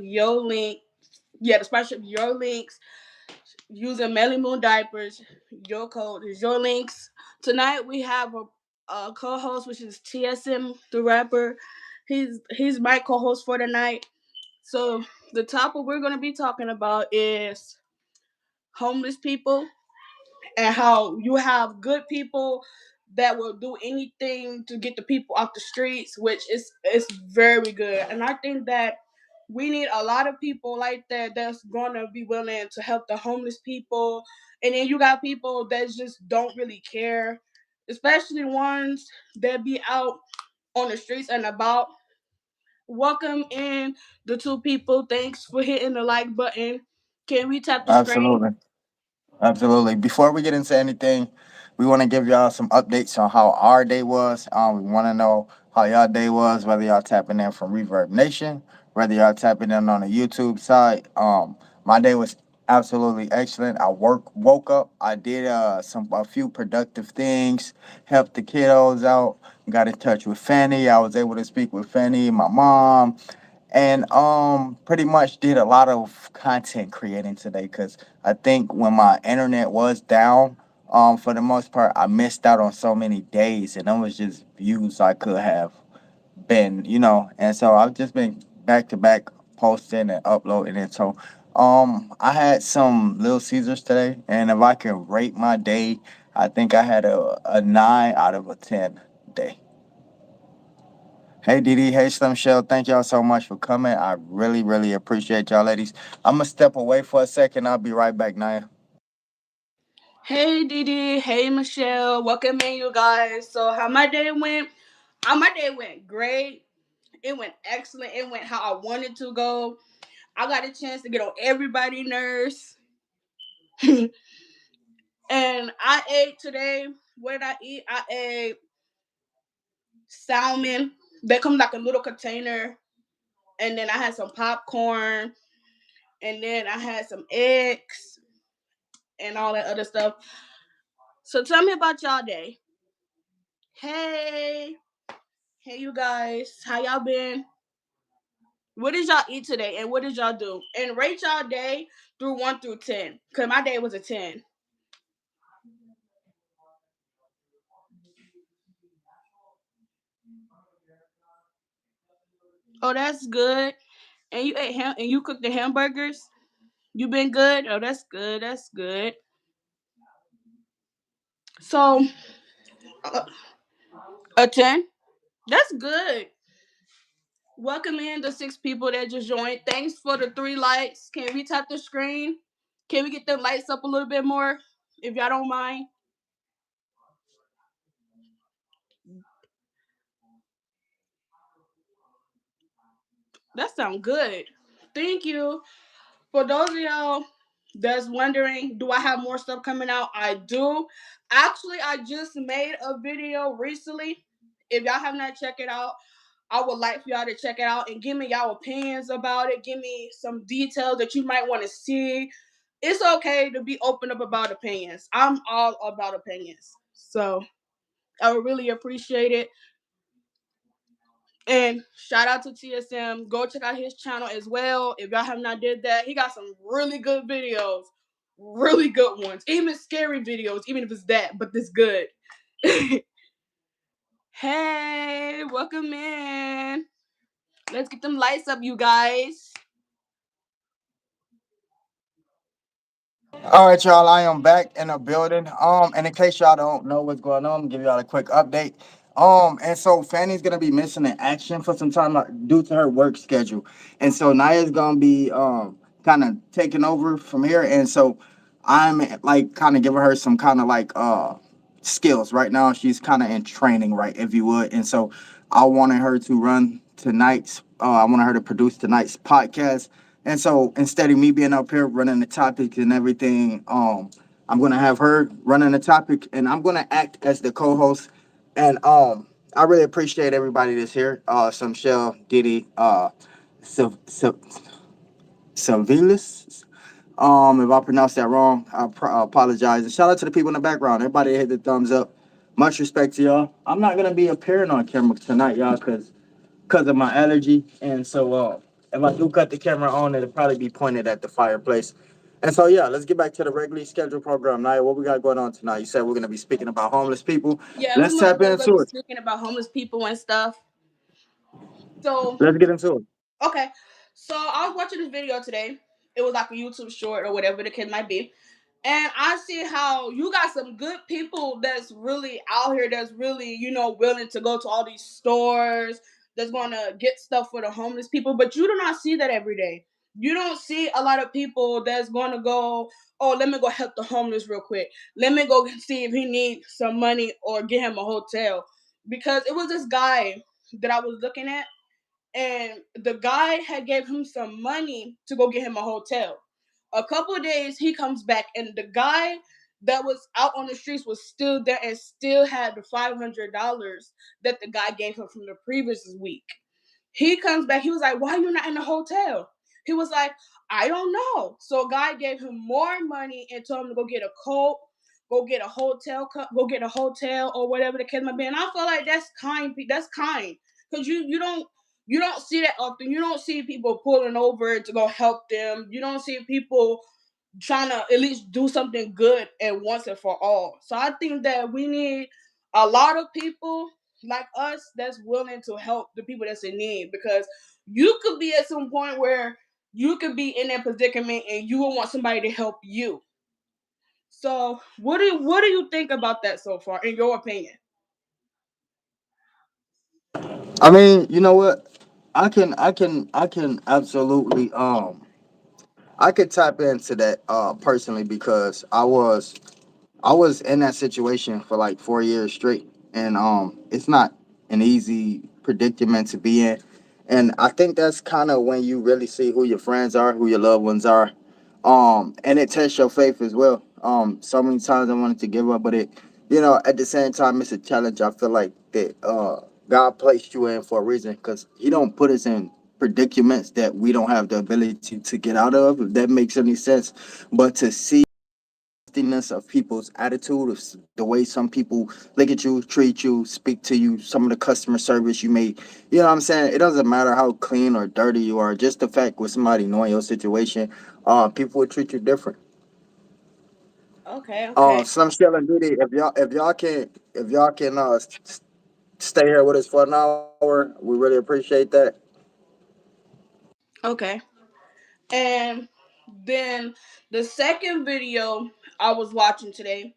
Your Link. Yeah, the sponsorship Your Links using Melly Moon diapers. Your code is Your Links. Tonight we have a co-host, which is TSM, the rapper. He's my co-host for tonight. So the topic we're gonna be talking about is homeless people and how you have good people that will do anything to get the people off the streets, which is very good. And I think that we need a lot of people like that that's gonna be willing to help the homeless people. And then you got people that just don't really care, especially ones that be out on the streets and about. Welcome in the two people. Thanks for hitting the like button. Can we tap the screen? Absolutely. Absolutely. Before we get into anything, we want to give y'all some updates on how our day was. We want to know how y'all day was, whether y'all tapping in from Reverb Nation, whether y'all tapping in on the YouTube side. My day was absolutely excellent. Woke up, I did a few productive things, helped the kiddos out, got in touch with Fanny. I was able to speak with Fanny, my mom, and pretty much did a lot of content creating today because I think when my internet was down, for the most part, I missed out on so many days, and it was just views I could have been, and so I've just been back to back posting and uploading it. So I had some Little Caesars today, and if I can rate my day, I think I had a 9 out of a 10 day. Hey Didi, hey Slim Shell, thank y'all so much for coming. I really, really appreciate y'all ladies. I'm gonna step away for a second. I'll be right back, Naya. Hey Didi, hey Michelle, welcome in you guys. So how my day went? My day went great. It went excellent. It went how I wanted to go. I got a chance to get on everybody's nerves. And I ate today. What did I eat? I ate salmon. That comes like a little container. And then I had some popcorn. And then I had some eggs and all that other stuff. So tell me about y'all day. Hey. Hey you guys. How y'all been? What did y'all eat today and what did y'all do? And rate y'all day through 1 through 10. Cause my day was a 10. Oh, that's good. And you ate and you cooked the hamburgers? You been good? Oh, that's good. That's good. So, uh, a 10? That's good. Welcome in the 6 people that just joined. Thanks for the 3 lights. Can we tap the screen? Can we get the lights up a little bit more? If y'all don't mind. That sounds good. Thank you. For those of y'all that's wondering, do I have more stuff coming out? I do. Actually, I just made a video recently. If y'all have not checked it out, I would like for y'all to check it out and give me y'all opinions about it. Give me some details that you might want to see. It's okay to be open up about opinions. I'm all about opinions. So I would really appreciate it. And shout out to TSM. Go check out his channel as well. If y'all have not did that, he got some really good videos. Really good ones. Even scary videos, even if it's that, but this good. Hey, welcome in. Let's get them lights up, you guys. All right, y'all. I am back in the building. And in case y'all don't know what's going on, I'm give y'all a quick update. And so Fanny's gonna be missing in action for some time due to her work schedule, and so Naya's gonna be kind of taking over from here, and so I'm like kind of giving her some kind of like skills right now. She's kind of in training, right, if you would, and so I wanted her to run tonight's. I wanted her to produce tonight's podcast, and so instead of me being up here running the topics and everything, I'm gonna have her running the topic, and I'm gonna act as the co-host. And I really appreciate everybody that's here. Some Shell, Diddy, Civilis. If I pronounced that wrong, I apologize. And shout out to the people in the background. Everybody hit the thumbs up. Much respect to y'all. I'm not gonna be appearing on camera tonight, y'all, because of my allergy, and so if I do cut the camera on, it'll probably be pointed at the fireplace. And so, yeah, let's get back to the regularly scheduled program. Now, what we got going on tonight? You said we're going to be speaking about homeless people. Yeah, Let's tap we're gonna into be it. speaking about homeless people and stuff. So Let's get into it. okay, so I was watching this video today. It was like a YouTube short or whatever the kid might be. And I see how you got some good people that's really out here, that's really, willing to go to all these stores, that's going to get stuff for the homeless people. But you do not see that every day. You don't see a lot of people that's going to go, oh, let me go help the homeless real quick. Let me go see if he needs some money or get him a hotel. Because it was this guy that I was looking at, and the guy had gave him some money to go get him a hotel. A couple of days he comes back, and the guy that was out on the streets was still there and still had the $500 that the guy gave him from the previous week. He comes back. He was like, "Why are you not in the hotel?" He was like, "I don't know." So a guy gave him more money and told him to go get a coat, go get a hotel, go get a hotel or whatever the case might be. And I feel like that's kind. That's kind because you don't see that often. You don't see people pulling over to go help them. You don't see people trying to at least do something good and once and for all. So I think that we need a lot of people like us that's willing to help the people that's in need, because you could be at some point where you could be in that predicament and you will want somebody to help you. So what do you think about that so far, in your opinion? I mean, you know what? I can absolutely I could tap into that personally because I was in that situation for like 4 years straight, and it's not an easy predicament to be in. And I think that's kind of when you really see who your friends are, who your loved ones are, and it tests your faith as well. So many times I wanted to give up, but at the same time, it's a challenge. I feel like that God placed you in for a reason, because He don't put us in predicaments that we don't have the ability to get out of. If that makes any sense, but to see of people's attitude, of the way some people look at you, treat you, speak to you, some of the customer service you may, you know what I'm saying? It doesn't matter how clean or dirty you are, just the fact with somebody knowing your situation, people will treat you different. Okay, okay. Slim Shell and Diddy, if y'all can stay here with us for an hour, we really appreciate that. Okay. And then the second video I was watching today,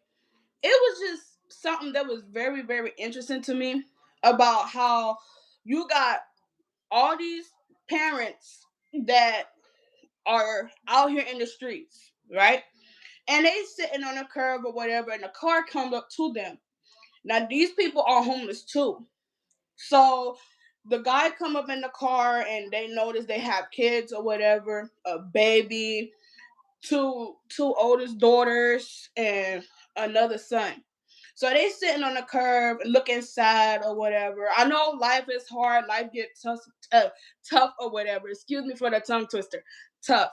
it was just something that was very, very interesting to me, about how you got all these parents that are out here in the streets, right? And they sitting on a curb or whatever, and a car comes up to them. Now these people are homeless too. So the guy come up in the car and they notice they have kids or whatever, a baby, two oldest daughters, and another son. So they sitting on the curb looking sad or whatever. I know life is hard, life gets tough or whatever. Excuse me for the tongue twister. Tough.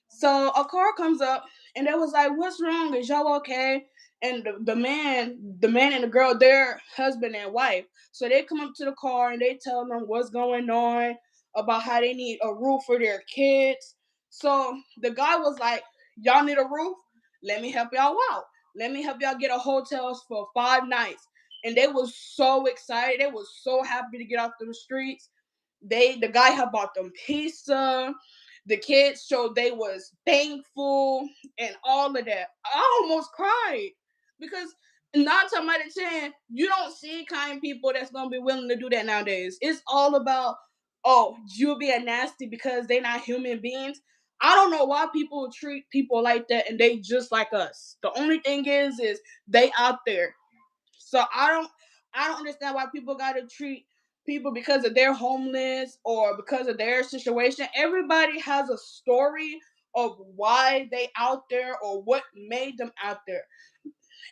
So a car comes up and they was like, "What's wrong? Is y'all okay?" And the man and the girl, they're husband and wife. So they come up to the car and they tell them what's going on, about how they need a roof for their kids. So the guy was like, "Y'all need a roof? Let me help y'all out. Let me help y'all get a hotel for 5 nights." And they was so excited. They was so happy to get off the streets. The guy had bought them pizza. The kids showed they was thankful and all of that. I almost cried because 9 times out of 10, you don't see kind people that's gonna be willing to do that nowadays. It's all about, oh, you being nasty because they're not human beings. I don't know why people treat people like that, and they just like us. The only thing is they out there. So I don't understand why people gotta treat people because of their homeless or because of their situation. Everybody has a story of why they out there or what made them out there.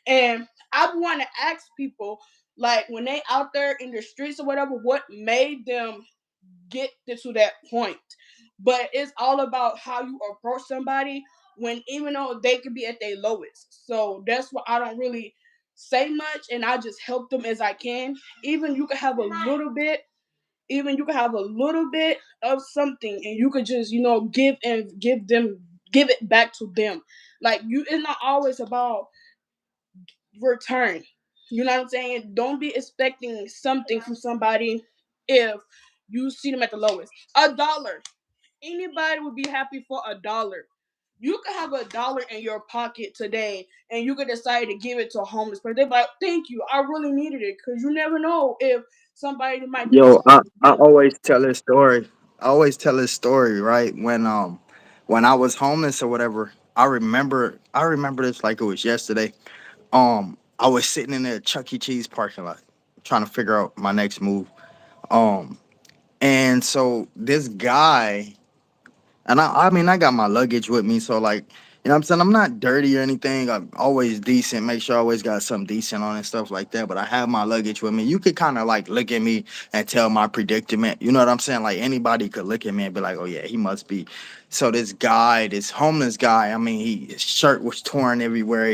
And I want to ask people, like, when they out there in the streets or whatever, what made them get to that point. But it's all about how you approach somebody, when even though they could be at their lowest. So that's why I don't really say much, and I just help them as I can. Even you can have a little bit. Even you can have a little bit of something, and you could just give and give it back to them. Like you, it's not always about return. You know what I'm saying? Don't be expecting something from somebody if you see them at the lowest. $1. Anybody would be happy for $1. You could have $1 in your pocket today, and you could decide to give it to a homeless person. They're like, "Thank you, I really needed it," because you never know if somebody might need Yo, something I too. always tell this story. I always tell this story, right? When I was homeless or whatever, I remember this like it was yesterday. I was sitting in a Chuck E. Cheese parking lot trying to figure out my next move. Um, and so this guy, and I mean, I got my luggage with me, so like, you know what I'm saying? I'm not dirty or anything. I'm always decent. Make sure I always got something decent on and stuff like that. But I have my luggage with me. You could kind of like look at me and tell my predicament. You know what I'm saying? Like anybody could look at me and be like, oh yeah, he must be. So this guy, this homeless guy, I mean, his shirt was torn everywhere.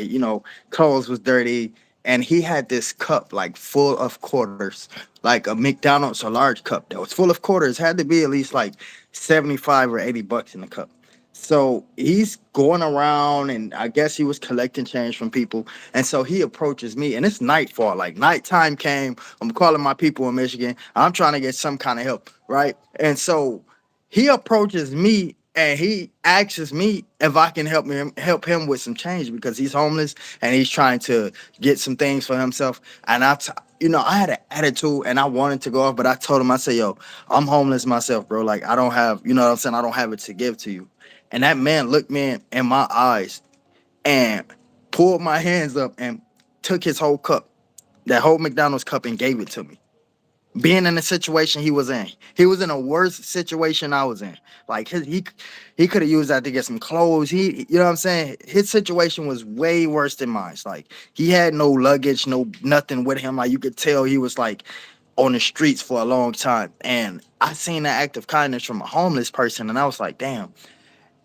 Clothes was dirty. And he had this cup like full of quarters, like a McDonald's, a large cup that was full of quarters. Had to be at least like 75 or 80 bucks in the cup. So he's going around, and I guess he was collecting change from people. And so he approaches me, and it's nightfall. Like nighttime came. I'm calling my people in Michigan. I'm trying to get some kind of help, right? And so he approaches me and he asks me if I can help him with some change because he's homeless and he's trying to get some things for himself. And I had an attitude and I wanted to go off, but I told him, I said, yo, I'm homeless myself, bro. Like I don't have, you know what I'm saying? I don't have it to give to you. And that man looked me in my eyes and pulled my hands up and took his whole cup, that whole McDonald's cup, and gave it to me. Being in the situation he was in a worse situation I was in. Like he could have used that to get some clothes. You know what I'm saying? His situation was way worse than mine. It's like he had no luggage, no nothing with him. Like you could tell he was like on the streets for a long time. And I seen that act of kindness from a homeless person, and I was like, damn.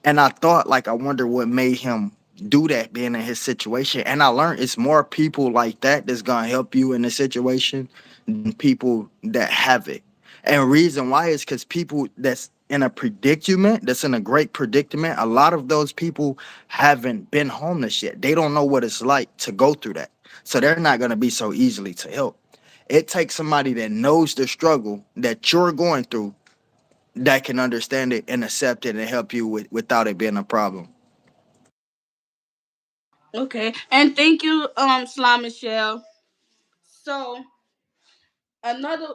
And I thought, like, I wonder what made him do that being in his situation. And I learned it's more people like that that's gonna help you in the situation than people that have it. And reason why is because people that's in a great predicament, a lot of those people haven't been homeless yet. They don't know what it's like to go through that. So they're not gonna be so easily to help. It takes somebody that knows the struggle that you're going through that can understand it and accept it and help you without it being a problem. Okay, and thank you, Slime Michelle. So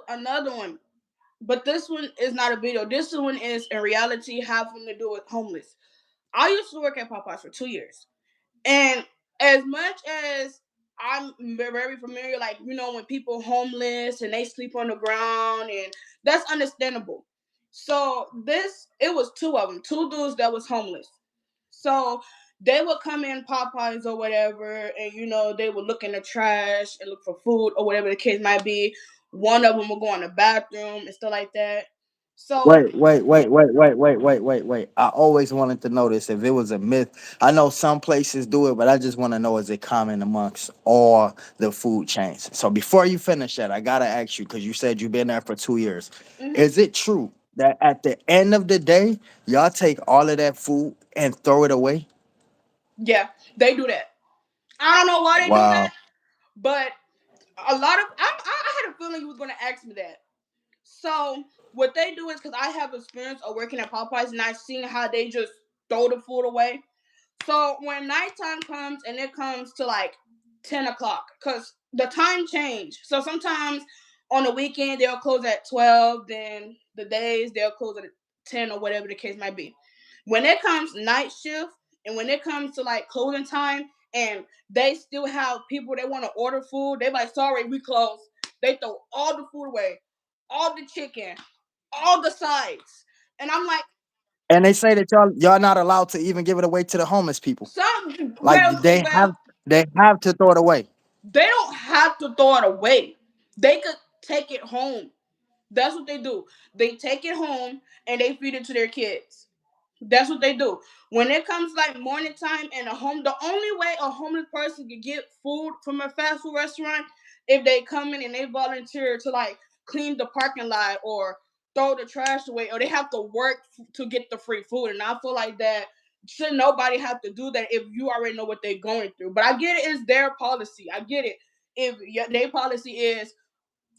another one, but this one is not a video. This one is in reality having to do with homeless. I used to work at Popeyes for 2 years. And as much as I'm very familiar, like, when people homeless and they sleep on the ground, and that's understandable. So it was two of them, two dudes that was homeless. So they would come in Popeyes or whatever, and they would look in the trash and look for food or whatever the case might be. One of them would go in the bathroom and stuff like that. So Wait. I always wanted to know this if it was a myth. I know some places do it, but I just want to know is it common amongst all the food chains? So before you finish that, I gotta ask you because you said you've been there for 2 years. mhm, Is it true that at the end of the day, y'all take all of that food and throw it away? yeah, they do that. I don't know why they do that, Wow. but a lot of I had a feeling you was gonna ask me that. So what they do is, because I have experience of working at Popeyes and I've seen how they just throw the food away. So when nighttime comes and it comes to like 10 o'clock, because the time change. So sometimes on the weekend they'll close at 12, then the days they'll close at 10 or whatever the case might be. When it comes night shift and when it comes to like closing time and they still have people that want to order food, they like, sorry, we close. They throw all the food away, all the chicken, all the sides. And I'm like, And they say that y'all not allowed to even give it away to the homeless people. some Like they have to throw it away. they don't have to throw it away. They could take it home. That's what they do. They take it home and they feed it to their kids. That's what they do. When it comes like morning time and the only way a homeless person can get food from a fast food restaurant if they come in and they volunteer to like clean the parking lot or throw the trash away, or they have to work to get the free food. And I feel like that should nobody have to do that if you already know what they're going through. But I get it, it's their policy. I get it. If their policy is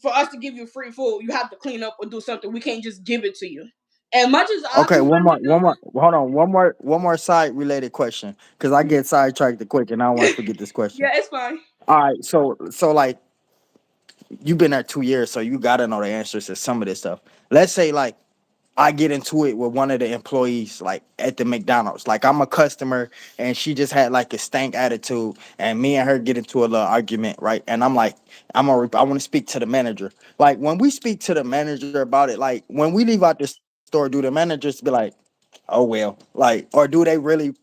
for us to give you free food, you have to clean up or do something. We can't just give it to you. As much as I Okay, be wanting to one do, more. Hold on, one more side related question, because I get sidetracked quick, and I don't want to forget this question. yeah, it's fine. All right, so like you've been there 2 years, so you gotta know the answers to some of this stuff. Let's say like I get into it with one of the employees, like at the McDonald's. Like I'm a customer, and she just had like a stank attitude, and me and her get into a little argument, right? And I'm like, I want to speak to the manager. Like when we speak to the manager about it, like when we leave out the store, do the managers be like, oh well, like, or do they really?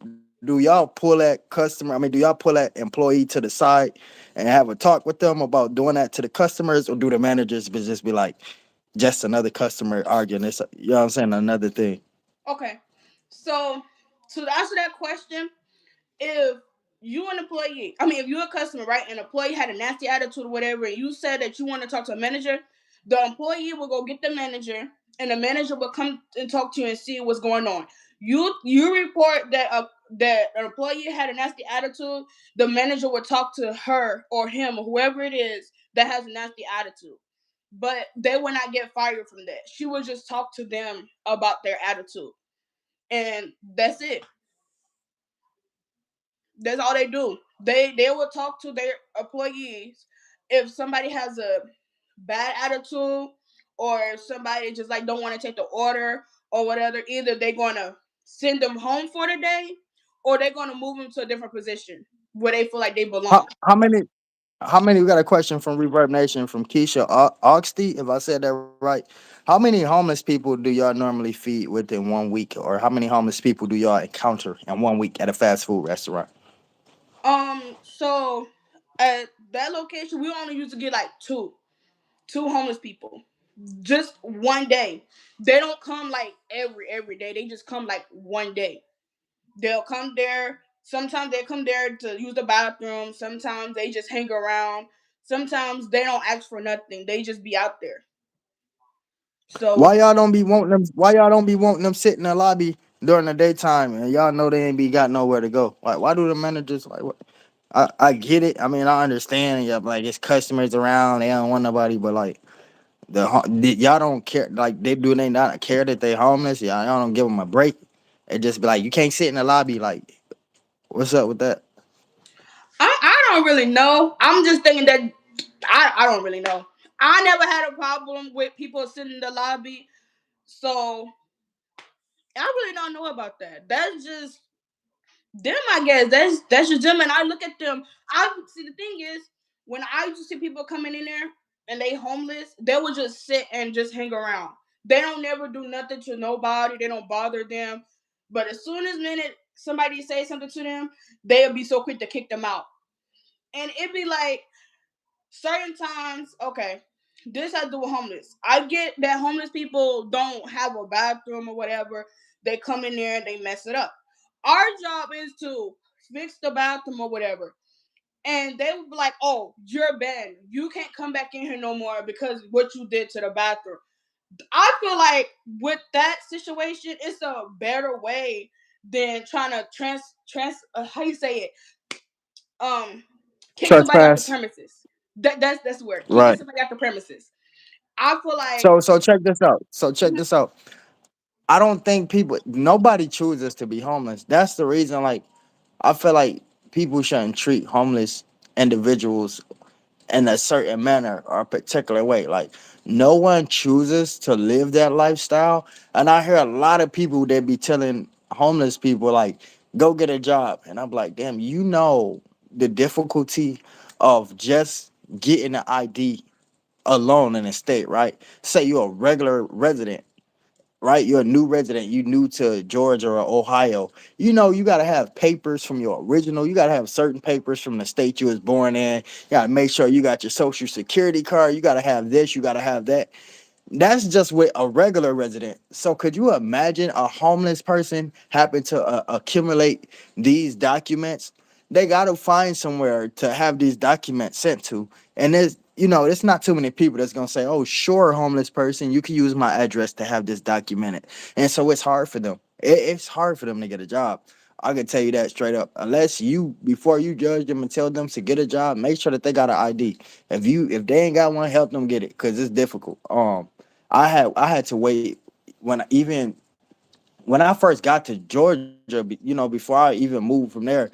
Do y'all pull that customer? I mean, do y'all pull that employee to the side and have a talk with them about doing that to the customers, or do the managers just be like, just another customer arguing? It's, you know what I'm saying, another thing. Okay, so to answer that question, if you an employee, I mean, if you're a customer, right, and an employee had a nasty attitude or whatever, and you said that you want to talk to a manager, the employee will go get the manager, and the manager will come and talk to you and see what's going on. You report that an employee had a nasty attitude, the manager will talk to her or him or whoever it is that has a nasty attitude. But they will not get fired from that. She will just talk to them about their attitude, and that's it. That's all they do. They will talk to their employees if somebody has a bad attitude or if somebody just like don't want to take the order or whatever. Either they're gonna send them home for the day or they're gonna move them to a different position where they feel like they belong. How many? How many? We got a question from Reverb Nation from Keisha Oxty, if I said that right. How many homeless people do y'all normally feed within 1 week, or how many homeless people do y'all encounter in 1 week at a fast food restaurant? So at that location, we only used to get like two homeless people, just one day. They don't come like every day. They just come like one day. They'll come there. Sometimes they come there to use the bathroom. Sometimes they just hang around. Sometimes they don't ask for nothing. They just be out there. So Why y'all don't be wanting them sit in the lobby during the daytime, and y'all know they ain't be got nowhere to go? Like, why do the managers like? What? I get it. I mean, I understand. Yeah, like it's customers around. They don't want nobody, but like y'all don't care. Like they not care that they homeless. Y'all don't give them a break. It just be like you can't sit in the lobby. Like, what's up with that? I don't really know. I'm just thinking that I don't really know. I never had a problem with people sitting in the lobby. So I really don't know about that. That's just them, I guess. That's just them. And I look at them. I see the thing is when I used to see people coming in there and they homeless, they would just sit and just hang around. They don't never do nothing to nobody. They don't bother them. But as soon as minute somebody say something to them, they'll be so quick to kick them out. And it'd be like certain times, okay, this has to do with homeless. I get that homeless people don't have a bathroom or whatever. They come in there and they mess it up. Our job is to fix the bathroom or whatever. And they would be like, oh, you're banned. You can't come back in here no more because what you did to the bathroom. I feel like with that situation, it's a better way than trying to how you say it, um kick somebody off the Trespass. premises. That's the word. Kicking Right. somebody off the premises. I feel like So check this out. So check this out. I don't think people nobody chooses to be homeless. That's the reason. Like I feel like people shouldn't treat homeless individuals in a certain manner or a particular way. Like no one chooses to live that lifestyle. And I hear a lot of people that be telling homeless people like, go get a job. And I'm like, damn, you know the difficulty of just getting an ID alone in a state, right? Say you're a regular resident, right? You're a new resident, you new to Georgia or Ohio. You know, you gotta have papers from your original. You gotta have certain papers from the state you was born in. You gotta make sure you got your social security card. You gotta have this. You gotta have that. That's just with a regular resident. So could you imagine a homeless person happen to accumulate these documents? They got to find somewhere to have these documents sent to, and it's not too many people that's gonna say, "Oh, sure, homeless person, you can use my address to have this documented." And so it's hard for them. It's hard for them to get a job. I can tell you that straight up. Unless you, before you judge them and tell them to get a job, make sure that they got an ID. If they ain't got one, help them get it because it's difficult. I had to wait when I first got to Georgia. Before I even moved from there,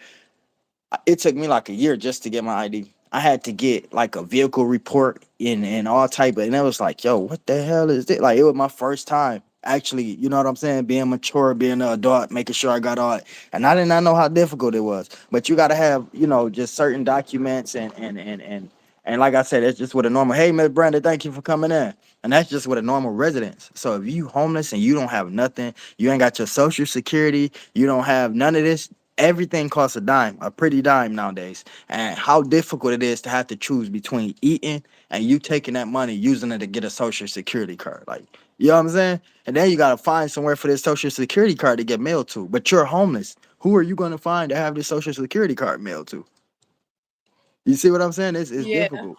it took me like a year just to get my ID. I had to get like a vehicle report and all type of, and it was like, yo, what the hell is this? Like it was my first time actually, you know what I'm saying, being mature, being an adult, making sure I got all it. And I did not know how difficult it was. But you gotta have, just certain documents and like I said, it's just with a normal, hey Miss Brandon, thank you for coming in. And that's just with a normal residence. So if you homeless and you don't have nothing, you ain't got your social security, you don't have none of this, everything costs a dime, a pretty dime nowadays. And how difficult it is to have to choose between eating and you taking that money, using it to get a social security card. Like, you know what I'm saying? And then you gotta find somewhere for this social security card to get mailed to. But you're homeless. Who are you gonna find to have this social security card mailed to? You see what I'm saying? It's Yeah. difficult.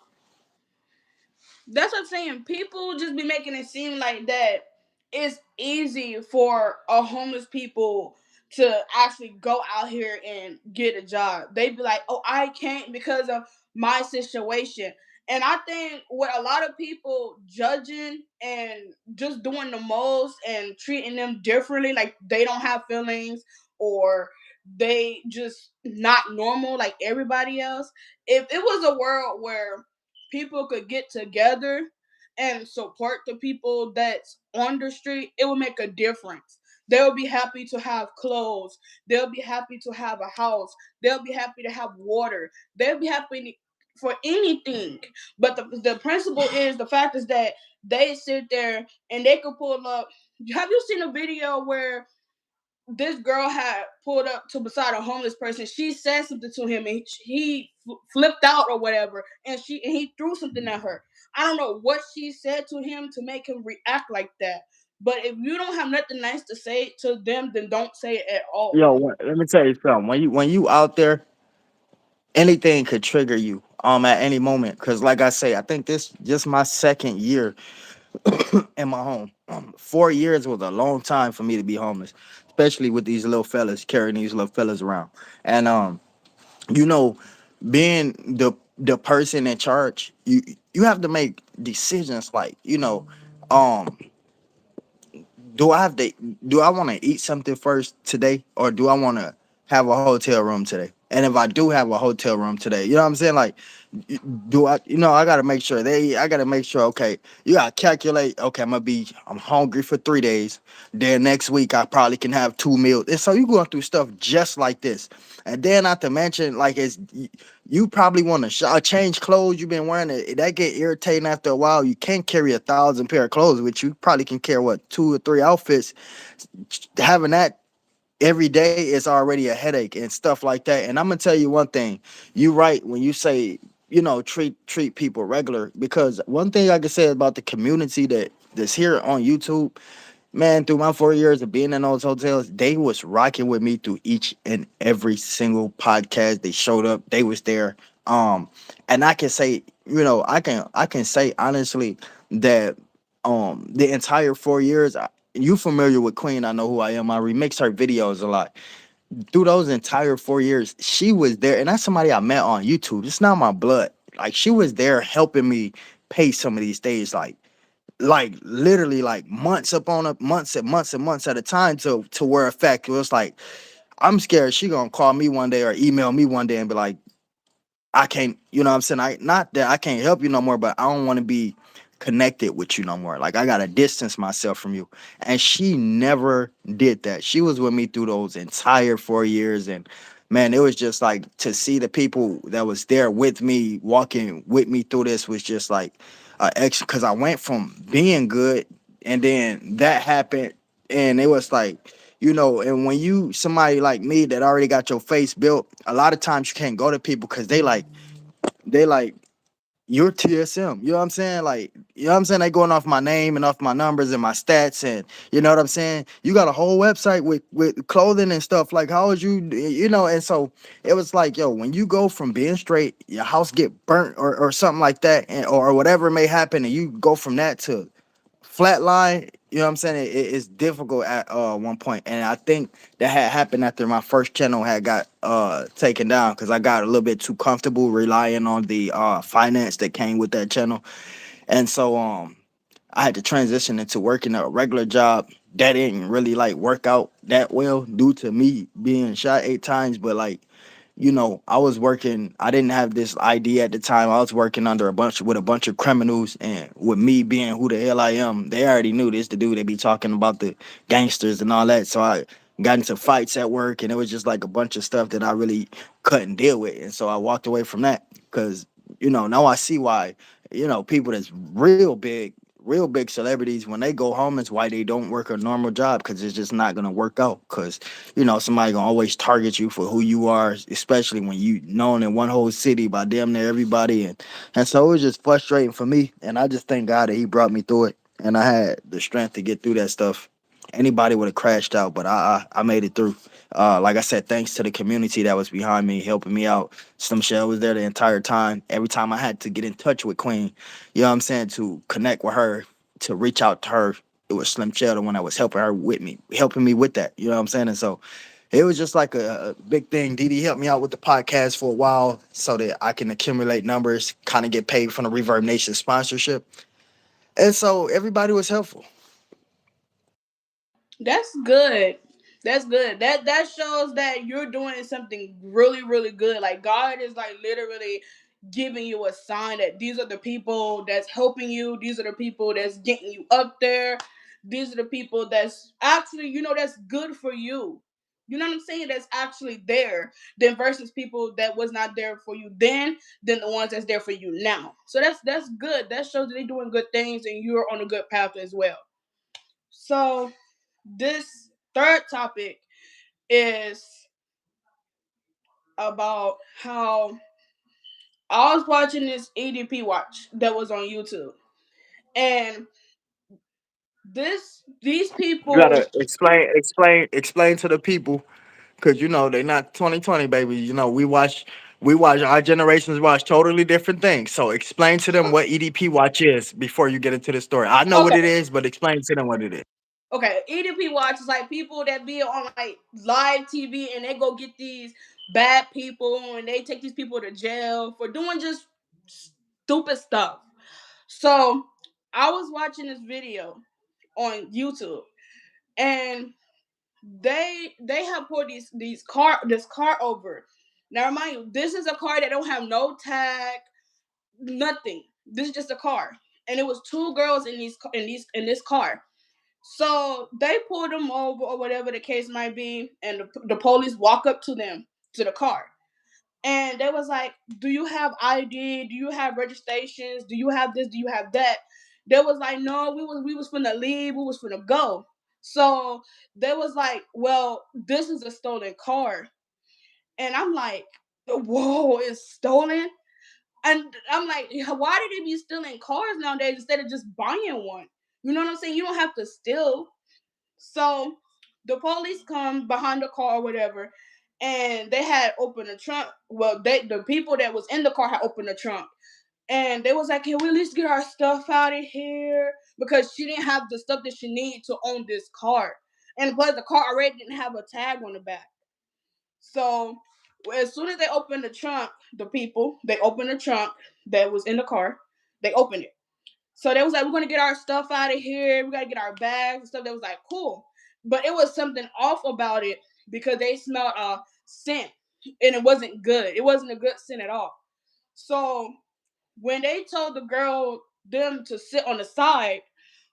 That's what I'm saying. People just be making it seem like that it's easy for a homeless people to actually go out here and get a job. They be like, "Oh, I can't because of my situation." And I think what a lot of people judging and just doing the most and treating them differently, like they don't have feelings or they just not normal like everybody else. If it was a world where people could get together and support the people that's on the street, it would make a difference. They'll be happy to have clothes. They'll be happy to have a house. They'll be happy to have water. They'll be happy for anything. But the principle is the fact is that they sit there and they could pull up. Have you seen a video where this girl had pulled up to beside a homeless person? She said something to him, and he flipped out or whatever, and he threw something at her. I don't know what she said to him to make him react like that. But if you don't have nothing nice to say to them, then don't say it at all. Let me tell you something. When you out there, anything could trigger you at any moment. Cause like I say, I think this just my second year in my home. 4 years was a long time for me to be homeless, especially with these little fellas carrying these little fellas around. And you know, being the person in charge, you have to make decisions like, um, do I want to eat something first today or do I want to have a hotel room today? And if I do have a hotel room today, you know what I'm saying? Like, do I, I got to make sure I got to make sure, okay, you got to calculate, okay, I'm hungry for 3 days. Then next week, I probably can have 2 meals. And so you going through stuff just like this. And then not to mention, like, you probably want to change clothes you've been wearing. That get irritating after a while. You can't carry 1,000 pair of clothes with you. Probably can carry, what, 2 or 3 outfits. Having that every day is already a headache and stuff like that. And I'm gonna tell you one thing. You right when you say, treat people regular, because one thing I can say about the community that's here on YouTube, man, through my 4 years of being in those hotels, they was rocking with me through each and every single podcast. They showed up, they was there. Um, and I can say, I can say honestly that the entire 4 years, you familiar with Queen, I know who I am. I remix her videos a lot. Through those entire 4 years, she was there, and that's somebody I met on YouTube. It's not my blood. Like, she was there helping me pay some of these days, like literally like months upon months and months and months at a time, to where effect it was like, I'm scared she gonna call me one day or email me one day and be like, I can't, you know what I'm saying? Not that I can't help you no more, but I don't want to be connected with you no more. Like, I gotta distance myself from you. And she never did that. She was with me through those entire 4 years. And man, it was just like, to see the people that was there with me, walking with me through this, was just like because I went from being good and then that happened. And it was like, and when you somebody like me that already got your face built, a lot of times you can't go to people because they like you're TSM. You know what I'm saying? Like, you know what I'm saying? They going off my name and off my numbers and my stats, and you know what I'm saying? You got a whole website with clothing and stuff. Like, how would you know? And so it was like, yo, when you go from being straight, your house get burnt or something like that, and, or whatever may happen, and you go from that to flatline, you know what I'm saying? It's difficult at one point, and I think that had happened after my first channel had got taken down because I got a little bit too comfortable relying on the finance that came with that channel, and so I had to transition into working a regular job that didn't really like work out that well due to me being shot 8 times, but like, you know, I was working. I didn't have this ID at the time. I was working under a bunch with a bunch of criminals, and with me being who the hell I am, they already knew this. The dude they be talking about the gangsters and all that. So I got into fights at work, and it was just like a bunch of stuff that I really couldn't deal with, and so I walked away from that because, you know, now I see why, you know, people that's real big celebrities, when they go home, it's why they don't work a normal job, because it's just not gonna work out. Because, you know, somebody gonna always target you for who you are, especially when you known in one whole city by damn near everybody, and so it was just frustrating for me. And I just thank God that He brought me through it, and I had the strength to get through that stuff. Anybody would have crashed out, but I made it through. Like I said, thanks to the community that was behind me, helping me out. Slim Shell was there the entire time. Every time I had to get in touch with Queen, you know what I'm saying, to connect with her, to reach out to her, it was Slim Shell the one that was helping her with me, helping me with that. You know what I'm saying? And so it was just like a big thing. Didi helped me out with the podcast for a while so that I can accumulate numbers, kind of get paid from the Reverb Nation sponsorship. And so everybody was helpful. That's good. That's good. That shows that you're doing something really, really good. Like God is like literally giving you a sign that these are the people that's helping you. These are the people that's getting you up there. These are the people that's actually, that's good for you. You know what I'm saying? That's actually there. Then versus people that was not there for you then the ones that's there for you now. So that's good. That shows that they're doing good things and you're on a good path as well. So this third topic is about how I was watching this EDP watch that was on YouTube, and these You people. gotta explain to the people, because you know they not 2020 baby. You know, we watch our generations watch totally different things. So explain to them what EDP watch is before you get into the story. I know what Okay, it is, but explain to them what it is. okay, EDP watch is like people that be on like live TV and they go get these bad people and they take these people to jail for doing just stupid stuff. So I was watching this video on YouTube and they have put this car over. Now remind you, this is a car that don't have no tag, nothing. This is just a car, and it was two girls in this car. So they pulled them over or whatever the case might be, and the police walk up to them to the car, and they was like, "Do you have ID? Do you have registrations? Do you have this? Do you have that?" They was like, "No, we was finna leave. We was finna go." So they was like, "Well, this is a stolen car," and I'm like, "Whoa, it's stolen!" And I'm like, "Why did they be stealing cars nowadays instead of just buying one?" You know what I'm saying? You don't have to steal. So the police come behind the car or whatever, and they had opened the trunk. Well, the people that was in the car had opened the trunk, and they was like, "Can we at least get our stuff out of here?" Because she didn't have the stuff that she needed to own this car, and plus the car already didn't have a tag on the back. So as soon as they opened the trunk, the people they opened the trunk that was in the car. They opened it. So they was like, "We're gonna get our stuff out of here. We gotta get our bags and stuff." That was like, "Cool," but it was something off about it because they smelled a scent, and it wasn't good. It wasn't a good scent at all. So when they told the girl them to sit on the side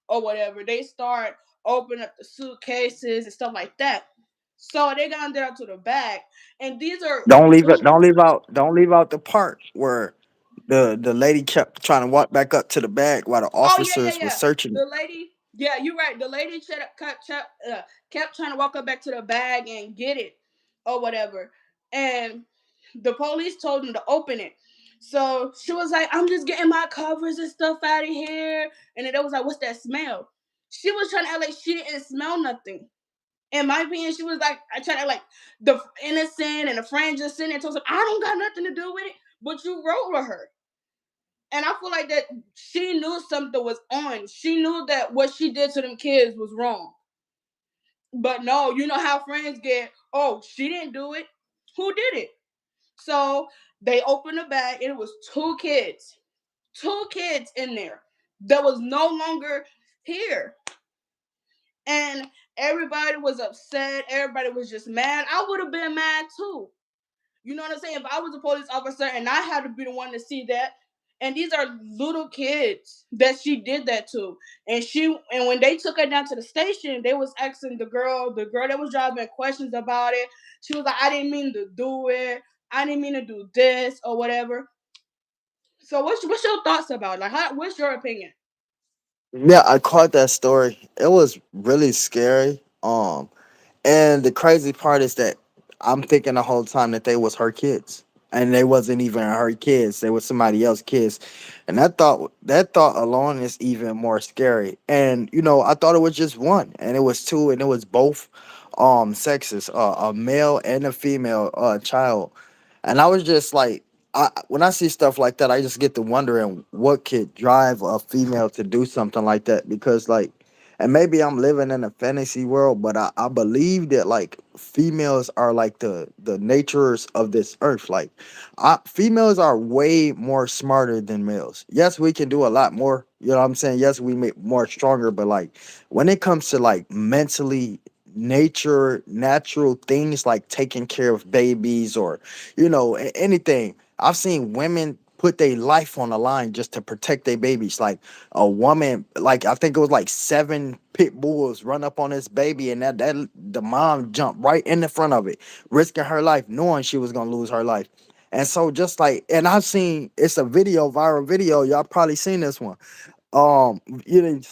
or whatever, they start opening up the suitcases and stuff like that. So they got down to the back, and these are Don't leave it. two. Don't leave out the part where the lady kept trying to walk back up to the bag while the Oh yeah, yeah, officers was yeah. searching it. The lady, yeah, you're right. The lady kept trying to walk up back to the bag and get it or whatever, and the police told them to open it. So she was like, I'm just getting my covers and stuff out of here. And then it was like, what's that smell? She was trying to act like she didn't smell nothing. In my opinion, she was like, I tried to act like the innocent and the friend just sitting there told her, I don't got nothing to do with it. But you wrote with her. And I feel like that she knew something was on. She knew that what she did to them kids was wrong. But no, you know how friends get, oh, she didn't do it. Who did it? So they opened the bag and it was two kids in there that was no longer here. And everybody was upset. Everybody was just mad. I would have been mad too. You know what I'm saying? If I was a police officer and I had to be the one to see that, and these are little kids that she did that to, and when they took her down to the station, they was asking the girl that was driving questions about it. She was like, I didn't mean to do it. I didn't mean to do this or whatever. So what's your thoughts about it? Like what's your opinion? Yeah, I caught that story. It was really scary. And the crazy part is that I'm thinking the whole time that they was her kids, and they wasn't even her kids. They was somebody else's kids, and that thought alone is even more scary. And I thought it was just one, and it was two, and it was both, sexes, a male and a female child. And I was just like, when I see stuff like that, I just get to wondering what could drive a female to do something like that. Because like, and maybe I'm living in a fantasy world, but I believe that like females are like the natures of this earth. Like, females are way more smarter than males. Yes, we can do a lot more. You know what I'm saying? Yes, we make more stronger, but like when it comes to like mentally natural things like taking care of babies or anything, I've seen women put their life on the line just to protect their babies. Like a woman, like I think it was like seven pit bulls run up on this baby, and that the mom jumped right in the front of it, risking her life, knowing she was gonna lose her life. And so just like, and I've seen, it's a video, viral video. Y'all probably seen this one. So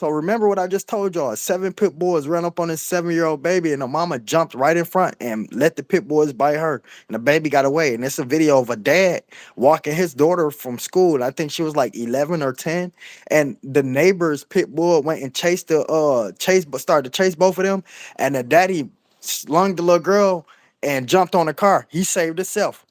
remember what I just told y'all. Seven pit bulls ran up on this 7-year-old baby, and the mama jumped right in front and let the pit bulls bite her, and the baby got away. And it's a video of a dad walking his daughter from school. I think she was like 11 or 10, and the neighbor's pit bull went and but started to chase both of them, and the daddy slung the little girl and jumped on the car. He saved himself,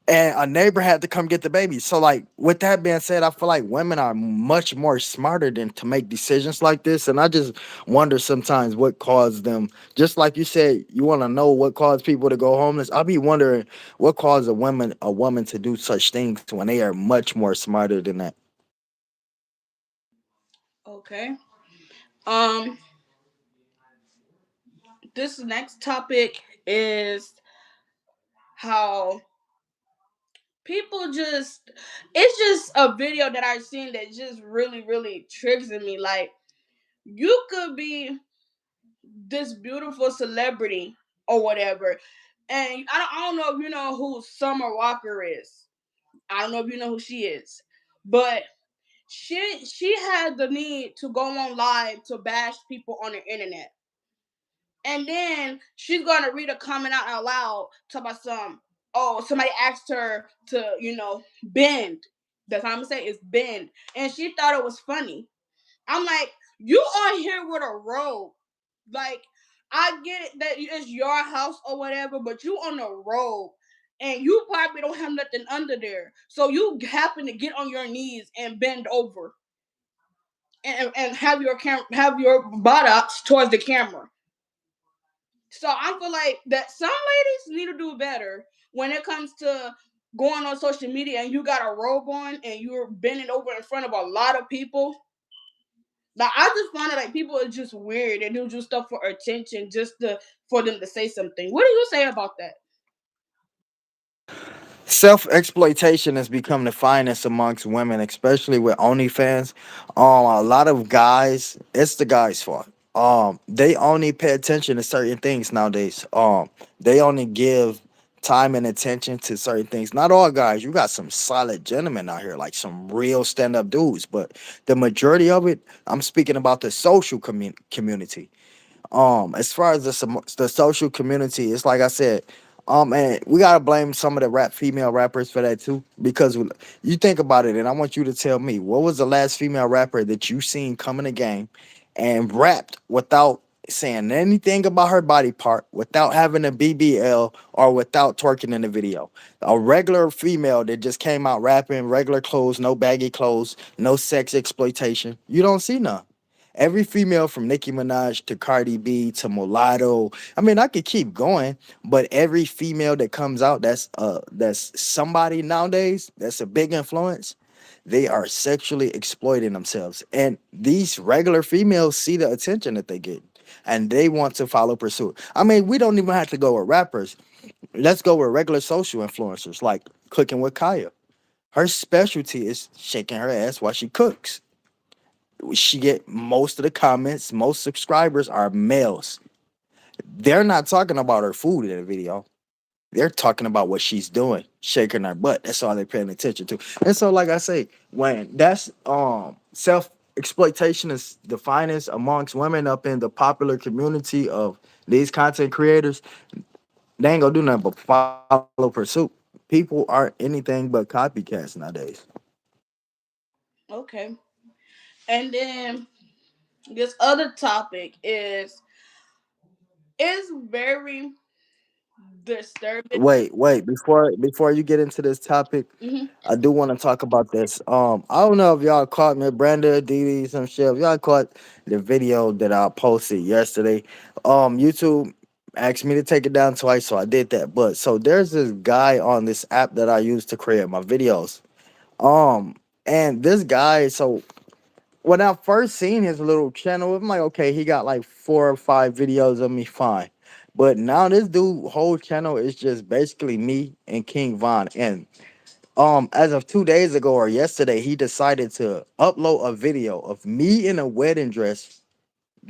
and a neighbor had to come get the baby. So, like, with that being said, I feel like women are much more smarter than to make decisions like this. And I just wonder sometimes what caused them. Just like you said, you want to know what caused people to go homeless. I'll be wondering what caused a woman to do such things when they are much more smarter than that. Okay. Um, this next topic is how people just it's just a video that I've seen that just really triggers me. Like you could be this beautiful celebrity or whatever, and I don't know if you know who Summer Walker is. I don't know if you know who she is, but she had the need to go on live to bash people on the internet. And then she's gonna read a comment out loud, talk about somebody asked her to, bend. That's how I'm gonna say it's bend. And she thought it was funny. I'm like, you on here with a robe. Like, I get it that it's your house or whatever, but you on a robe. And you probably don't have nothing under there. So you happen to get on your knees and bend over and have your buttocks towards the camera. So I feel like that some ladies need to do better when it comes to going on social media and you got a robe on and you're bending over in front of a lot of people. Like I just find it like people are just weird and do just stuff for attention just for them to say something. What do you say about that? Self exploitation has become the finest amongst women, especially with OnlyFans. A lot of guys, it's the guys' fault. They only pay attention to certain things nowadays. They only give time and attention to certain things. Not all guys. You got some solid gentlemen out here, like some real stand up dudes. But the majority of it, I'm speaking about the social community. As far as the social community, it's like I said. And we gotta blame some of the female rappers for that too, because you think about it, and I want you to tell me what was the last female rapper that you seen come in the game and rapped without saying anything about her body part, without having a BBL, or without twerking in the video. A regular female that just came out rapping, regular clothes, no baggy clothes, no sex exploitation. You don't see none. Every female from Nicki Minaj to Cardi B to Mulatto. I mean, I could keep going, but every female that comes out that's somebody nowadays, that's a big influence, they are sexually exploiting themselves. And these regular females see the attention that they get and they want to follow pursuit. I mean, we don't even have to go with rappers. Let's go with regular social influencers like Cooking with Kaya. Her specialty is shaking her ass while she cooks. She get most of the comments, most subscribers are males. They're not talking about her food in the video. They're talking about what she's doing, shaking her butt. That's all they're paying attention to. And so, like I say, when that's self exploitation is the finest amongst women up in the popular community of these content creators, they ain't gonna do nothing but follow pursuit. People aren't anything but copycats nowadays. Okay. And then this other topic is very disturbing. Wait, before you get into this topic, Hmm. I do want to talk about this. I don't know if y'all caught me, Brenda, Didi, some shit. If y'all caught the video that I posted yesterday, YouTube asked me to take it down twice, so I did that. But so there's this guy on this app that I use to create my videos. Um, and this guy, so when I first seen his little channel, I'm like, okay, he got like 4 or 5 videos of me, fine. But now this dude whole channel is just basically me and King Von. And as of 2 days ago or yesterday, he decided to upload a video of me in a wedding dress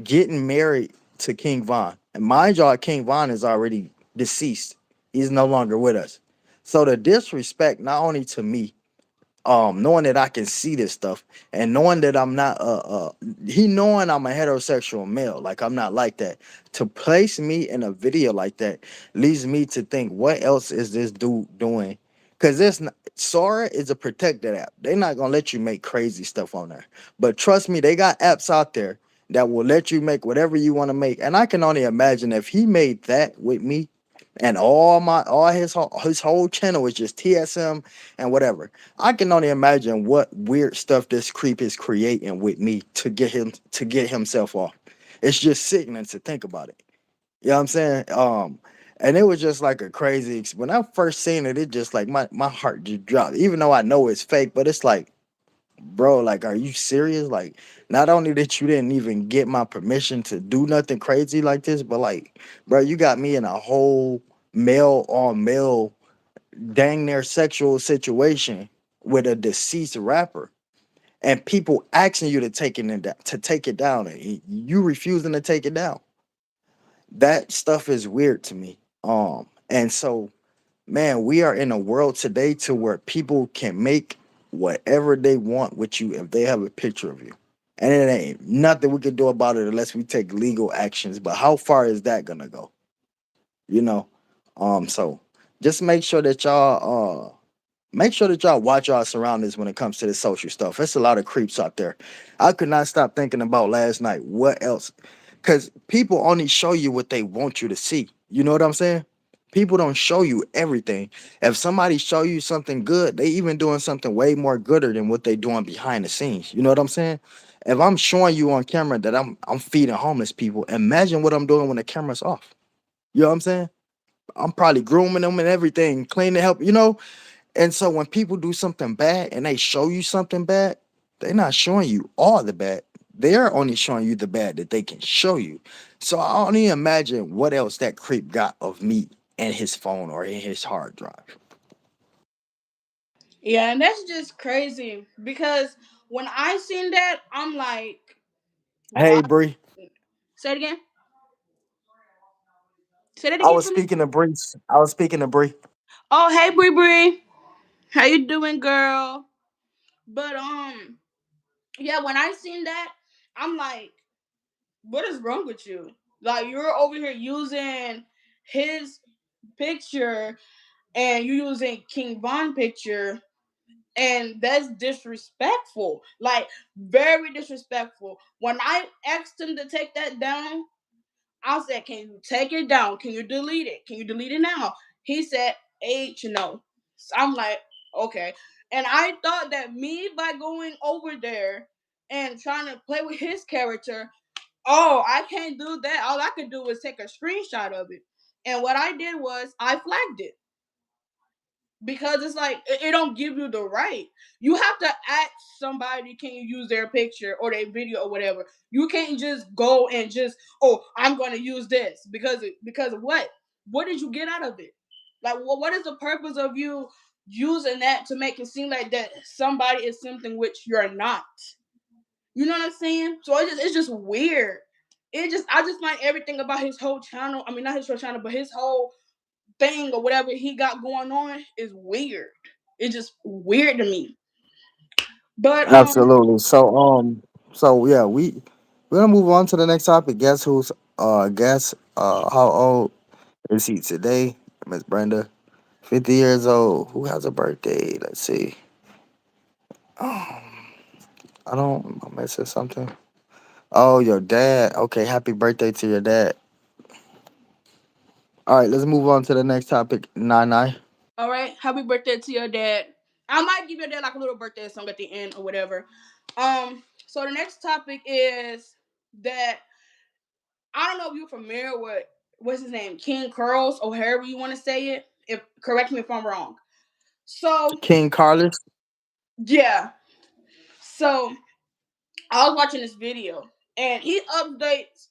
getting married to King Von. And mind y'all, King Von is already deceased. He's no longer with us. So the disrespect not only to me, knowing that I can see this stuff and knowing that I'm not he knowing I'm a heterosexual male, like I'm not like that, to place me in a video like that leads me to think, what else is this dude doing? Because Sora is a protected app. They're not gonna let you make crazy stuff on there, but trust me, they got apps out there that will let you make whatever you want to make. And I can only imagine if he made that with me, and all his whole channel is just TSM and whatever. I can only imagine what weird stuff this creep is creating with me to get himself off. It's just sickening to think about it. You know what I'm saying? And it was just like a crazy when I first seen it, it just like my heart just dropped. Even though I know it's fake, but it's like, bro, like, are you serious? Like, not only that you didn't even get my permission to do nothing crazy like this, but like, bro, you got me in a whole male on male dang near sexual situation with a deceased rapper, and people asking you to take it down, and you refusing to take it down. That stuff is weird to me. And so, man, we are in a world today to where people can make whatever they want with you if they have a picture of you, and it ain't nothing we can do about it unless we take legal actions. But how far is that gonna go? You know. So just make sure that y'all watch y'all surroundings when it comes to this social stuff. There's a lot of creeps out there. I could not stop thinking about last night. What else? Because people only show you what they want you to see. You know what I'm saying? People don't show you everything. If somebody show you something good, they even doing something way more gooder than what they doing behind the scenes. You know what I'm saying? If I'm showing you on camera that I'm feeding homeless people, imagine what I'm doing when the camera's off. You know what I'm saying? I'm probably grooming them and everything, cleaning help, and so when people do something bad and they show you something bad, they're not showing you all the bad. They're only showing you the bad that they can show you. So I only imagine what else that creep got of me in his phone or in his hard drive. Yeah, and that's just crazy because when I seen that, I'm like, Hey why? Bree, Say it again. Say that I again was for me. speaking to Bree. I was speaking to Bree. Oh, hey, Bree Bree, how you doing, girl? But yeah, when I seen that, I'm like, what is wrong with you? Like, you're over here using his. picture and you using King Von picture, and that's disrespectful. Like, very disrespectful. When I asked him to take that down, I said, "Can you take it down? Can you delete it? Can you delete it now?" He said, "H no." So I'm like, okay. And I thought that me, by going over there and trying to play with his character, oh, I can't do that. All I could do was take a screenshot of it. And what I did was I flagged it, because it's like it don't give you the right. You have to ask somebody, can you use their picture or their video or whatever. You can't just go and just, oh, I'm going to use this because of what? What did you get out of it? Like, what is the purpose of you using that to make it seem like that somebody is something which you're not? You know what I'm saying? So it's just weird. I just find everything about his whole channel. I mean, not his whole channel, but his whole thing or whatever he got going on is weird. It's just weird to me. But Absolutely. So yeah, we're gonna move on to the next topic. Guess how old is he today? Miss Brenda. 50 years old. Who has a birthday? Let's see. Oh, I don't am I missing something. Oh, your dad. Okay, happy birthday to your dad. All right, let's move on to the next topic. Nine. all right, happy birthday to your dad. I might give your dad like a little birthday song at the end or whatever. So the next topic is that I don't know if you're familiar with what's his name, King Curls or however you want to say it. If correct me if I'm wrong. So King Carlos. yeah, so I was watching this video and he updates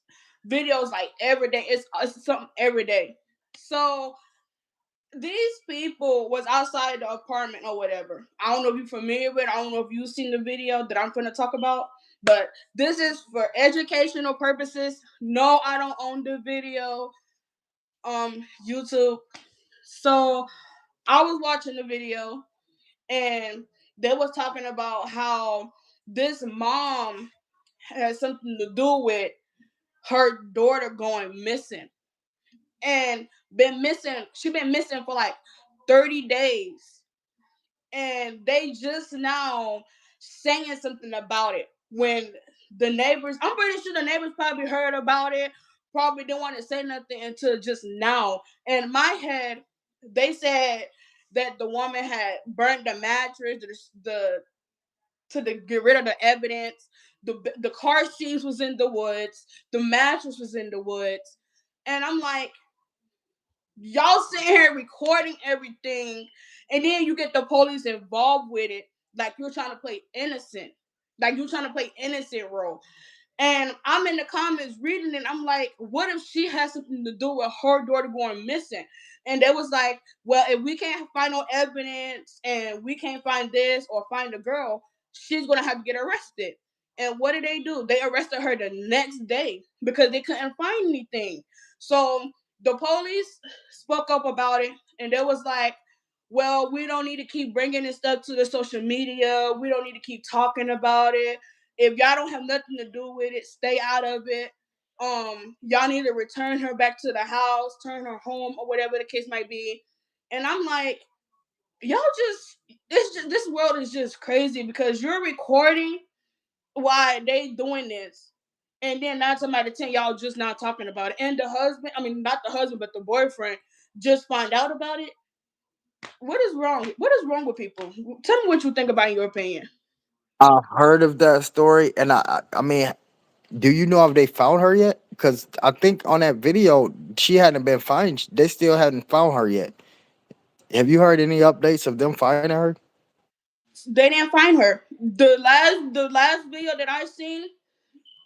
videos like every day. It's something every day. So these people was outside the apartment or whatever. I don't know if you're familiar with it. I don't know if you've seen the video that I'm gonna talk about. But this is for educational purposes. No, I don't own the video. YouTube. So I was watching the video and they was talking about how this mom has something to do with her daughter going missing. And been missing, she been missing for like 30 days. And they just now saying something about it when the neighbors, I'm pretty sure the neighbors probably heard about it, probably didn't want to say nothing until just now. In my head, they said that the woman had burnt the mattress, the to get rid of the evidence. The car seats was in the woods, the mattress was in the woods, and I'm like, y'all sitting here recording everything, and then you get the police involved with it, like you're trying to play innocent, like you're trying to play innocent role. And I'm in the comments reading it. I'm like, what if she has something to do with her daughter going missing? And they was like, well, if we can't find no evidence and we can't find this or find the girl, she's gonna have to get arrested. And what did they do? They arrested her the next day because they couldn't find anything. So the police spoke up about it, and they was like, well, we don't need to keep bringing this stuff to the social media. We don't need to keep talking about it. If y'all don't have nothing to do with it, stay out of it. Y'all need to return her back to the house, turn her home, or whatever the case might be. And I'm like, y'all this world is just crazy because you're recording why they doing this. And then 9 times out of 10, y'all just not talking about it. And the husband, I mean, not the husband, but the boyfriend just find out about it. What is wrong? What is wrong with people? Tell me what you think about in your opinion. I've heard of that story, and I mean, do you know if they found her yet? Because I think on that video she hadn't been found. They still hadn't found her yet. Have you heard any updates of them finding her? They didn't find her. The last video that I seen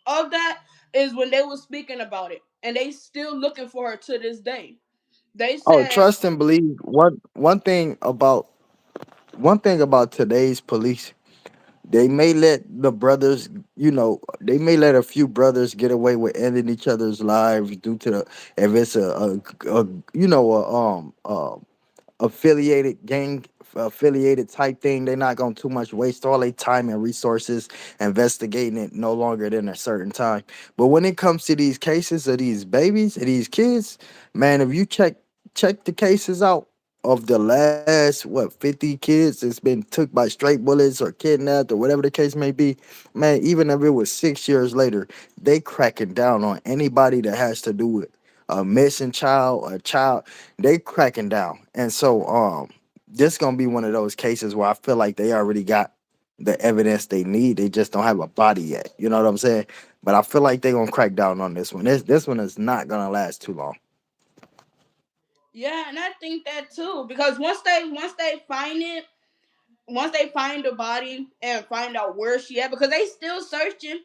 of that is when they was speaking about it, and they still looking for her to this day. They Oh, said trust and believe. One thing about today's police, they may let the brothers, they may let a few brothers get away with ending each other's lives due to the if it's a you know affiliated gang affiliated type thing. They're not gonna too much waste all their time and resources investigating it no longer than a certain time. But when it comes to these cases of these babies and these kids, man, if you check check the cases out of the last what 50 kids that's been took by straight bullets or kidnapped or whatever the case may be, man, even if it was 6 years later, they cracking down on anybody that has to do with a missing child, a child, they cracking down. And so this gonna be one of those cases where I feel like they already got the evidence they need. They just don't have a body yet. You know what I'm saying? But I feel like they're gonna crack down on this one. This one is not gonna last too long. Yeah, and I think that too because once they find it, once they find the body and find out where she at, because they still searching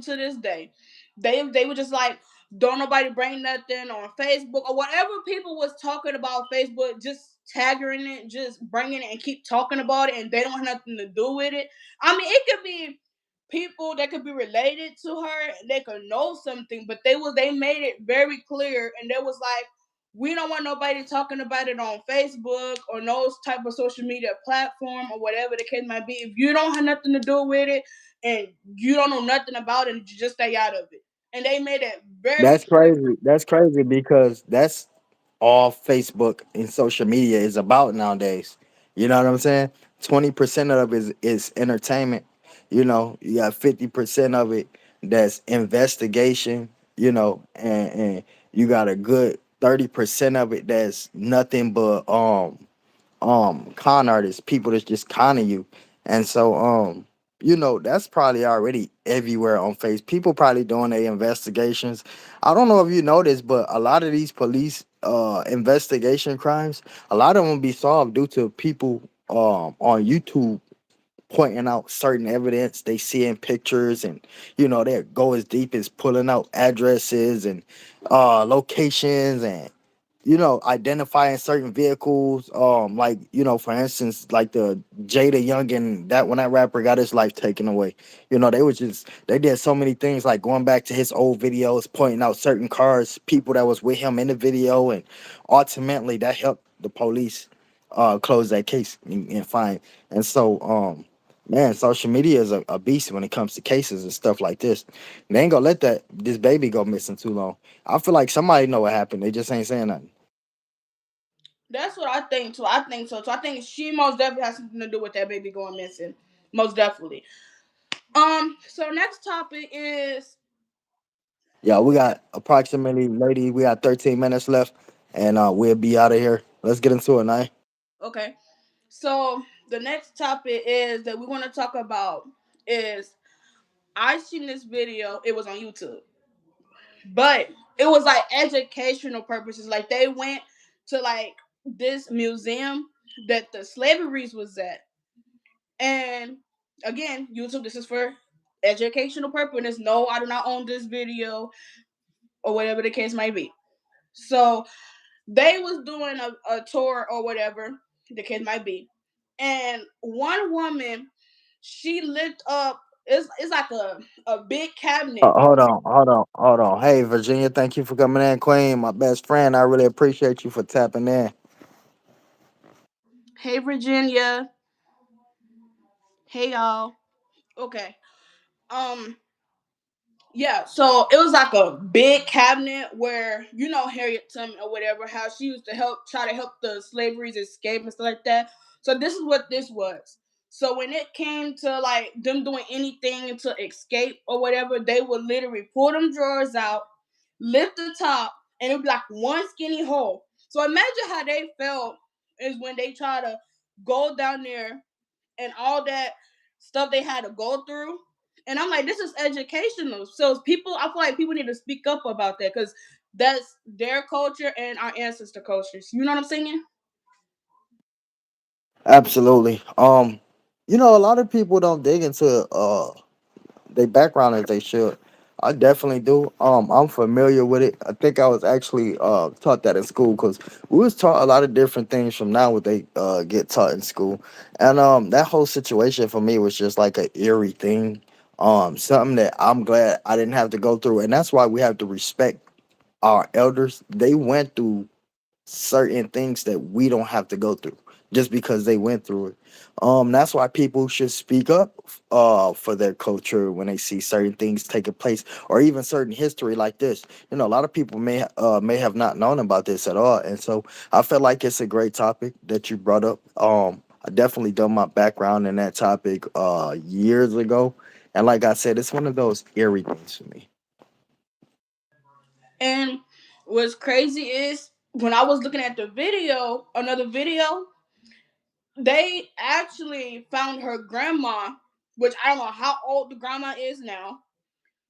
to this day. They were just like, don't nobody bring nothing on Facebook or whatever people was talking about Facebook, just tagging it, just bringing it and keep talking about it, and they don't have nothing to do with it. I mean, it could be people that could be related to her, they could know something, but they made it very clear, and they was like, we don't want nobody talking about it on Facebook or those type of social media platform or whatever the case might be. If you don't have nothing to do with it and you don't know nothing about it, you just stay out of it. And they made it very That's clear. crazy. That's crazy because that's all Facebook and social media is about nowadays. You know what I'm saying? 20% of it is entertainment. You know, you got 50% of it that's investigation, you know, and you got a good 30% of it that's nothing but con artists, people that's just conning you. And so you know, that's probably already everywhere on face. People probably doing their investigations. I don't know if you noticed, but a lot of these police investigation crimes, a lot of them be solved due to people on YouTube pointing out certain evidence they see in pictures, and you know they go as deep as pulling out addresses and locations, and you know, identifying certain vehicles. Like, you know, for instance, like the Jada Youngin, that when that rapper got his life taken away, you know, they did so many things like going back to his old videos, pointing out certain cars, people that was with him in the video, and ultimately that helped the police close that case and find. And so man, social media is a beast when it comes to cases and stuff like this. They ain't gonna let that this baby go missing too long. I feel like somebody know what happened. They just ain't saying nothing. That's what I think too. I think so too. I think she most definitely has something to do with that baby going missing. Most definitely. So next topic is Yeah, we got approximately, lady, we got 13 minutes left, and we'll be out of here. Let's get into it, now. okay. So the next topic is that we want to talk about is I seen this video. It was on YouTube, but it was like educational purposes. Like they went to like this museum that the slaveries was at, and again, YouTube. This is for educational purposes. No, I do not own this video or whatever the case might be. So they was doing a tour or whatever the case might be, and one woman, she lit up. It's like a big cabinet. Hold on. Hey, Virginia, thank you for coming in, Queen, my best friend. I really appreciate you for tapping in. Hey Virginia. Hey y'all. Okay. Um. Yeah. So it was like a big cabinet where Harriet Tubman or whatever, how she used to try to help the slaveries escape and stuff like that. So this is what this was. So when it came to like them doing anything to escape or whatever, they would literally pull them drawers out, lift the top, and it'd be like one skinny hole. So imagine how they felt is when they try to go down there and all that stuff they had to go through. And I'm like, this is educational. So I feel like people need to speak up about that because that's their culture and our ancestor cultures. You know what I'm saying? Absolutely. You know, a lot of people don't dig into their background as they should. I definitely do. I'm familiar with it. I think I was actually taught that in school because we was taught a lot of different things from now what they get taught in school, and that whole situation for me was just like an eerie thing, something that I'm glad I didn't have to go through, and that's why we have to respect our elders. They went through certain things that we don't have to go through. just because they went through it. That's why people should speak up for their culture when they see certain things taking place, or even certain history like this. You know, a lot of people may have not known about this at all, and so I feel like it's a great topic that you brought up. I definitely done my background in that topic years ago, and like I said, it's one of those eerie things for me. And what's crazy is when I was looking at the video, another video, they actually found her grandma, which I don't know how old the grandma is now,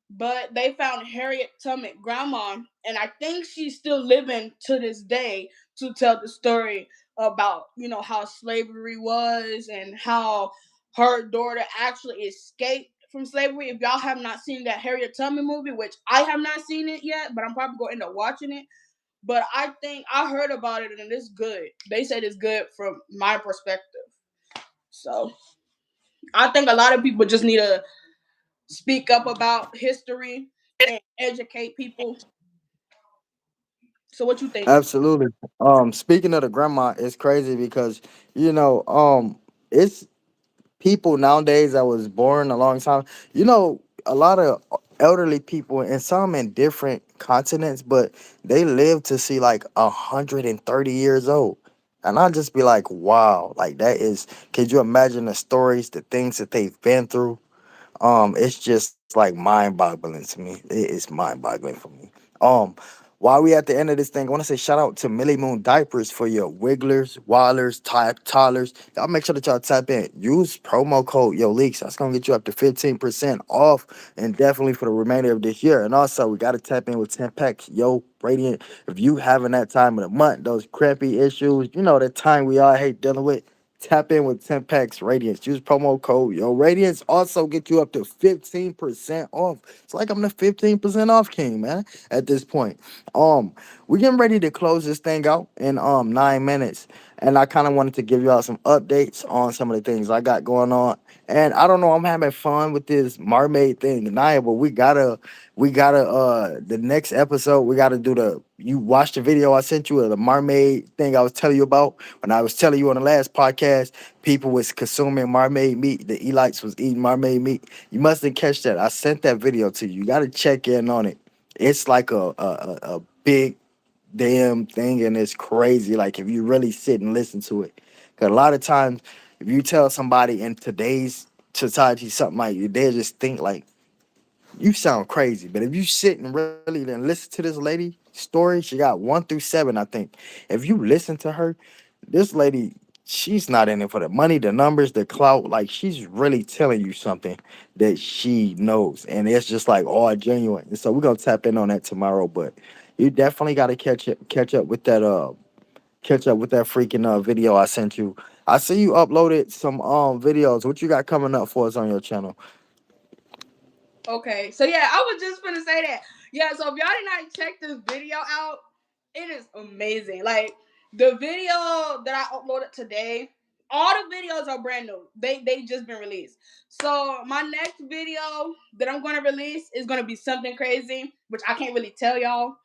but they found Harriet Tubman grandma, and I think she's still living to this day to tell the story about how slavery was and how her daughter actually escaped from slavery. If y'all have not seen that Harriet Tubman movie, which I have not seen it yet, but I'm probably going to end up watching it. But I think I heard about it and it's good. They said it's good from my perspective. So I think a lot of people just need to speak up about history and educate people. So what you think? Absolutely. Speaking of the grandma, it's crazy because you know, it's people nowadays that was born a long time. You know, a lot of elderly people, and some in different continents, but they live to see like 130 years old. And I just be like, wow, like that is. Could you imagine the stories, the things that they've been through? It's just like mind-boggling to me. It is mind-boggling for me. um while we at the end of this thing, I want to say shout out to Millie Moon Diapers for your wigglers, wilders, toddlers. Y'all make sure that y'all tap in, use promo code yo leaks. That's gonna get you up to 15% off, and definitely for the remainder of this year. And also we got to tap in with 10 packs yo radiant. If you having that time of the month, those crappy issues, you know, the time we all hate dealing with, tap in with 10 packs Radiance. Use promo code Yo Radiance. Also get you up to 15% off. It's like I'm the 15% off king, man, at this point. Um, we're getting ready to close this thing out in 9 minutes. And I kind of wanted to give y'all some updates on some of the things I got going on. And I don't know, I'm having fun with this mermaid thing tonight, but we gotta the next episode we gotta do the you watch the video I sent you of the mermaid thing I was telling you about when I was telling you on the last podcast. People was consuming mermaid meat. The elites was eating mermaid meat. You mustn't catch that. I sent that video to you. You got to check in on it. It's like a big damn thing, and it's crazy. Like if you really sit and listen to it, because a lot of times if you tell somebody in today's society something like you, they just think like you sound crazy. But if you sit and really then listen to this lady story, she got 1 through 7, I think. If you listen to her, this lady, she's not in it for the money, the numbers, the clout. Like she's really telling you something that she knows, and it's just like all genuine. And so we're gonna tap in on that tomorrow. But you definitely got to catch up with that freaking video I sent you. I see you uploaded some videos. What you got coming up for us on your channel? Okay, so yeah, I was just gonna say that. Yeah, so if y'all did not check this video out, it is amazing. Like the video that I uploaded today, all the videos are brand new. They just been released. So my next video that I'm gonna release is gonna be something crazy, which I can't really tell y'all.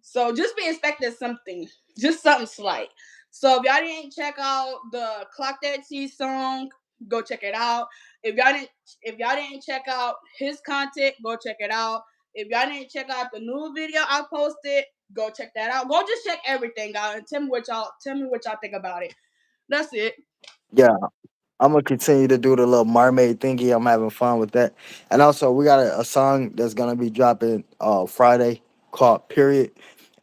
So just be expecting something, just something slight. So if y'all didn't check out the Clock That T song, go check it out. If y'all didn't, if y'all didn't check out his content, go check it out. If y'all didn't check out the new video I posted, go check that out. Go just check everything out and tell me what y'all think about it. That's it. Yeah, I'm gonna continue to do the little mermaid thingy. I'm having fun with that. And also we got a song that's gonna be dropping Friday called Period.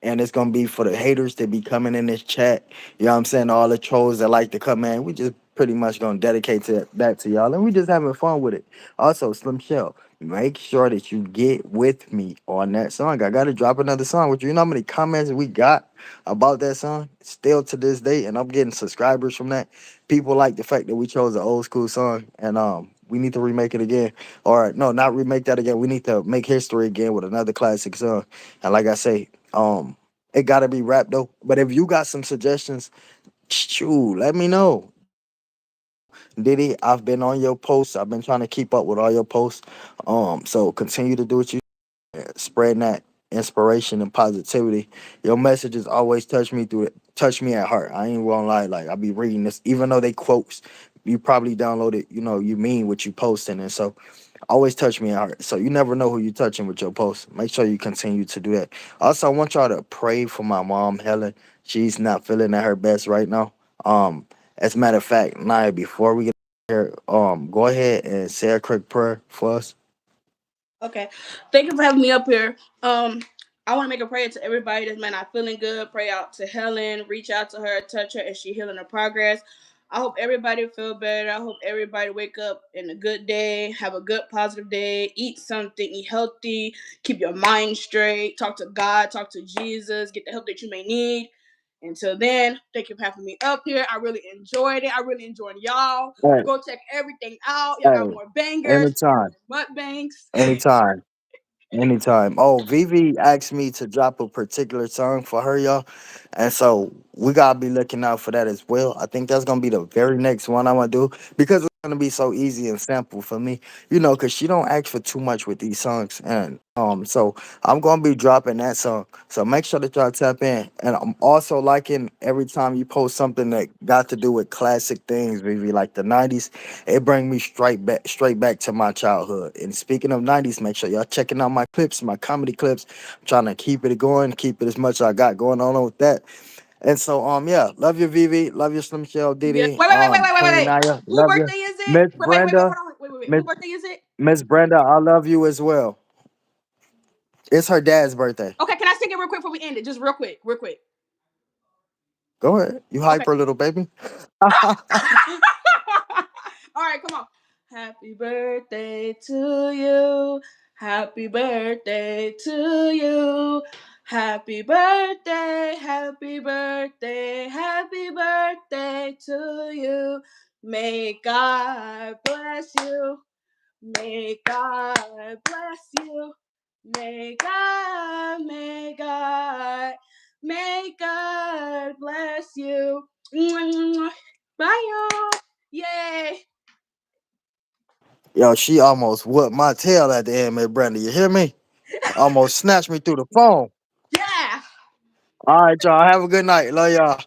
And it's gonna be for the haters that be coming in this chat. You know what I'm saying? All the trolls that like to come in. We just pretty much gonna dedicate to that to y'all. And we just having fun with it. Also, Slim Shell, make sure that you get with me on that song. I gotta drop another song with you. You know how many comments we got about that song? Still to this day, and I'm getting subscribers from that. People like the fact that we chose an old school song, and we need to remake it again. Or no, not remake that again. We need to make history again with another classic song. And like I say, it gotta be rap though. But if you got some suggestions, shoot, let me know. Diddy, I've been on your posts. I've been trying to keep up with all your posts. So continue to do what you spreading that inspiration and positivity. Your messages always touch me at heart. I ain't gonna lie, like I be reading this, even though they quotes, you probably downloaded, you mean what you posting, and so always touch me at heart. So you never know who you touching with your posts. Make sure you continue to do that. Also, I want y'all to pray for my mom, Helen. She's not feeling at her best right now. As a matter of fact, Naya, before we get here, go ahead and say a quick prayer for us. Okay. Thank you for having me up here. I want to make a prayer to everybody that's not feeling good. Pray out to Helen. Reach out to her, touch her, and she healing her progress. I hope everybody feel better. I hope everybody wake up in a good day, have a good positive day, eat something, eat healthy, keep your mind straight, talk to God, talk to Jesus, get the help that you may need. Until then, thank you for having me up here. I really enjoyed it. I really enjoyed y'all. Hey, Go check everything out. Y'all got hey, more bangers, anytime, more mukbangs. anytime. Anytime. Oh, Vivi asked me to drop a particular song for her, y'all. And so we gotta be looking out for that as well. I think that's gonna be the very next one I'm gonna do because it's gonna be so easy and simple for me, because she don't ask for too much with these songs. And so I'm gonna be dropping that song. So make sure that y'all tap in. And I'm also liking every time you post something that got to do with classic things, Vivi, like the 90s. It bring me straight back to my childhood. And speaking of 90s, make sure y'all checking out my clips, my comedy clips. I'm trying to keep it going, keep it as much as I got going on with that. And so yeah, love you, Vivi, love you, Slim Shell Yeah. Diddy, Wait. Queen Naya, Who love you. birthday is it? Miss Wait. Brenda, Hold on. Wait. Miss Who birthday is it? Miss Brenda, I love you as well. It's her dad's birthday. Okay, can I sing it real quick before we end it? Just real quick, real quick. Go ahead. You Okay. hyper little baby. All right, come on. Happy birthday to you. Happy birthday to you. Happy birthday, happy birthday, happy birthday to you. May God bless you. May God bless you. May God bless you. Bye, y'all. Yay. Yo, she almost whooped my tail at the end, Miss Brenda. You hear me? Almost snatched me through the phone. Yeah. All right, y'all. Have a good night. Love y'all.